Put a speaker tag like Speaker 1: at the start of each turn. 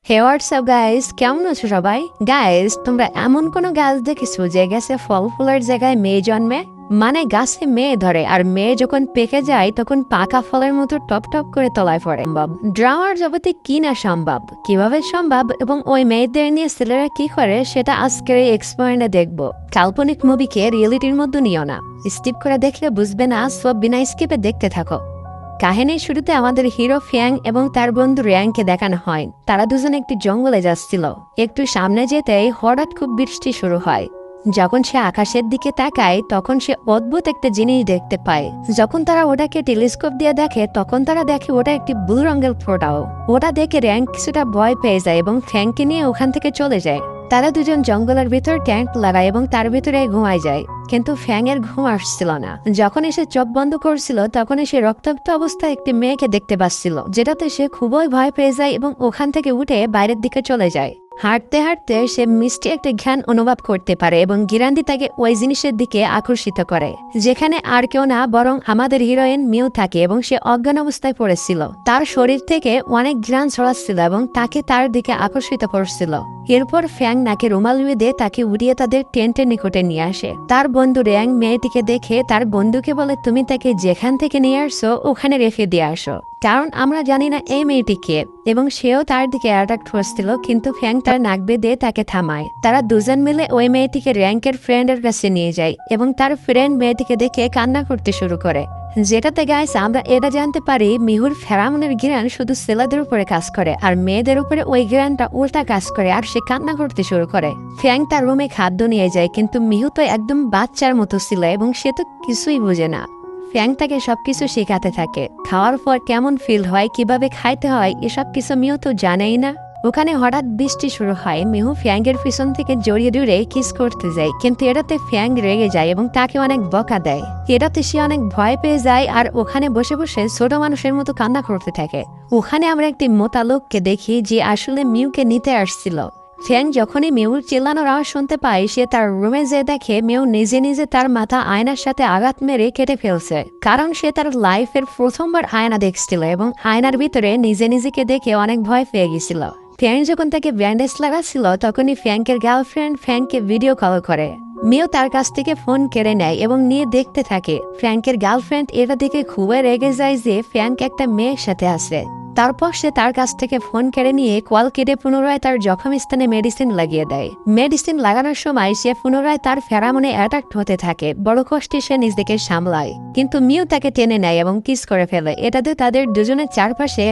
Speaker 1: হে WhatsApp guys, কেমন আছো সবাই? গাইস, তোমরা এমন কোন গাছ দেখেছো যে গাছে ফল ফুলের জায়গায় মেয়ে জন্মে? মানে গাছে মেয়ে ধরে আর মেয়ে যখন পেকে যায় তখন পাকা ফলের মতো টপ টপ করে তলায় পড়ে। সম্ভব ড্রামার জগতে কি না সম্ভব, কিভাবে সম্ভব এবং ওই মেয়েদের নিয়ে ছেলেরা কি করে সেটা আজকের এই এক্সপয়েন্টে দেখবো। কাল্পনিক মুভিকে রিয়েলিটির মধ্যে নিও না, স্কিপ করে দেখলে বুঝবে না, সব বিনা স্কিপে দেখতে থাকো। কাহিনীর শুরুতে আমাদের হিরো ফ্যাং এবং তার বন্ধু র্যাংকে দেখানো হয়। তারা দুজনে একটি জঙ্গলে যাচ্ছিল। একটু সামনে যেতেই হঠাৎ খুব বৃষ্টি শুরু হয়। যখন সে আকাশের দিকে তাকায় তখন সে অদ্ভুত একটা জিনিস দেখতে পায়। যখন তারা ওটাকে টেলিস্কোপ দিয়ে দেখে তখন তারা দেখে ওটা একটি ব্লু রঙের ফোটাও। ওটা দেখে র্যাং কিছুটা ভয় পেয়ে যায় এবং ফ্যাংকে নিয়ে ওখান থেকে চলে যায়। তারা দুজন জঙ্গলের ভিতর ট্যাঙ্ক লাগায় এবং তার ভিতরে ঘুমায় যায়। কিন্তু ফ্যাং এর ঘুম আসছিল না। যখন সে চোখ বন্ধ করছিল তখন সে রক্তাক্ত অবস্থায় একটি মেয়েকে দেখতে পাচ্ছিল, যেটাতে সে খুবই ভয় পেয়ে যায় এবং ওখান থেকে উঠে বাইরের দিকে চলে যায়। হাঁটতে হাঁটতে সে মিষ্টি একটা ঘ্রাণ অনুভব করতে পারে এবং গিরান্দি তাকে ওই জিনিসের দিকে আকর্ষিত করে, যেখানে আর কেউ না বরং আমাদের হিরোইন মিউ থাকে এবং সে অজ্ঞান অবস্থায় পড়েছিল। তার শরীর থেকে অনেক ঘ্রাণ ছড়াচ্ছিল এবং তাকে তার দিকে আকর্ষিত করছিল। এরপর ফ্যাং নাকে রুমাল বেঁধে তাকে উড়িয়ে তাদের টেন্টের নিকটে নিয়ে আসে। তার বন্ধু র্যাং মেয়েটিকে দেখে তার বন্ধুকে বলে, তুমি তাকে যেখান থেকে নিয়ে আসছো ওখানে রেখে দিয়ে আসো, কারণ আমরা জানি না এই মেয়েটিকে। এবং সেও তার দিকে অ্যাট্রাক্ট হচ্ছিল, কিন্তু ফ্যাং তার নাক বেঁধে তাকে থামায়। তারা দুজন মিলে ওই মেয়েটিকে র্যাংকের ফ্রেন্ডের কাছে নিয়ে যায় এবং তার ফ্রেন্ড মেয়েটিকে দেখে কান্না করতে শুরু করে। যেটাতে গাইস আমরা এটা জানতে পারি মিহুর ফেরামনের ঘ্রাণ শুধু ছেলেদের উপরে কাজ করে আর মেয়েদের উপরে ওই ঘ্রাণটা উল্টা কাজ করে আর সে কান্না করতে শুরু করে। ফ্যাং তার রুমে খাদ্য নিয়ে যায়, কিন্তু মিহু তো একদম বাচ্চার মতো ছিল এবং সে তো কিছুই বুঝে না। ফ্যাং তাকে সবকিছু শেখাতে থাকে। খাওয়ার পর কেমন ফিল হয়, কিভাবে খাইতে হয়, এসব কিছু মিহু তো জানেই না। ওখানে হঠাৎ বৃষ্টি শুরু হয়। মিহু ফ্যাংয়ের পিছন থেকে জড়িয়ে দূরে কিস করতে যায়, কিন্তু এটাতে ফ্যাং রেগে যায় এবং তাকে অনেক বকা দেয়। এটাতে সে অনেক ভয় পেয়ে যায় আর ওখানে বসে বসে ছোট মানুষের মতো কান্না করতে থাকে। ওখানে আমরা একটি মোটা লোককে দেখি যে আসলে মিউকে নিতে আসছিল। ফ্যাং যখনই মিউর চিল্লানোর আওয়াজ শুনতে পায় সে তার রুমে যেয়ে দেখে মিউ নিজে নিজে তার মাথা আয়নার সাথে আঘাত মেরে কেটে ফেলছে, কারণ সে তার লাইফের প্রথমবার আয়না দেখছিল এবং আয়নার ভিতরে নিজে নিজেকে দেখে অনেক ভয় পেয়ে গেছিল। ফ্যাং যখন তাকে ব্যান্ডেজ লাগাচ্ছিল তখনই ফ্যাংকের গার্লফ্রেন্ড ফ্যাংকে ভিডিও কল করে। মিউ তার কাছ থেকে ফোন কেড়ে নেয় এবং নিয়ে দেখতে থাকে। ফ্যাংকের গার্লফ্রেন্ড এটা দেখে খুবই রেগে যায় যে ফ্যাংক একটা মেয়ের সাথে আছে। তারপর সে তার কাছ থেকে ফোন কেড়ে নিয়ে কল কেটে পুনরায় তার জখম স্থানে মেডিসিন লাগিয়ে দেয়। মেডিসিন লাগানোর সময় সে পুনরায় তার ফেরামনে অ্যাটাক্ট হতে থাকে। বড় কষ্টে সে নিজেকে সামলায়, কিন্তু মিউ তাকে টেনে নেয় এবং কিস করে ফেলে। এটাতে তাদের দুজনের চারপাশে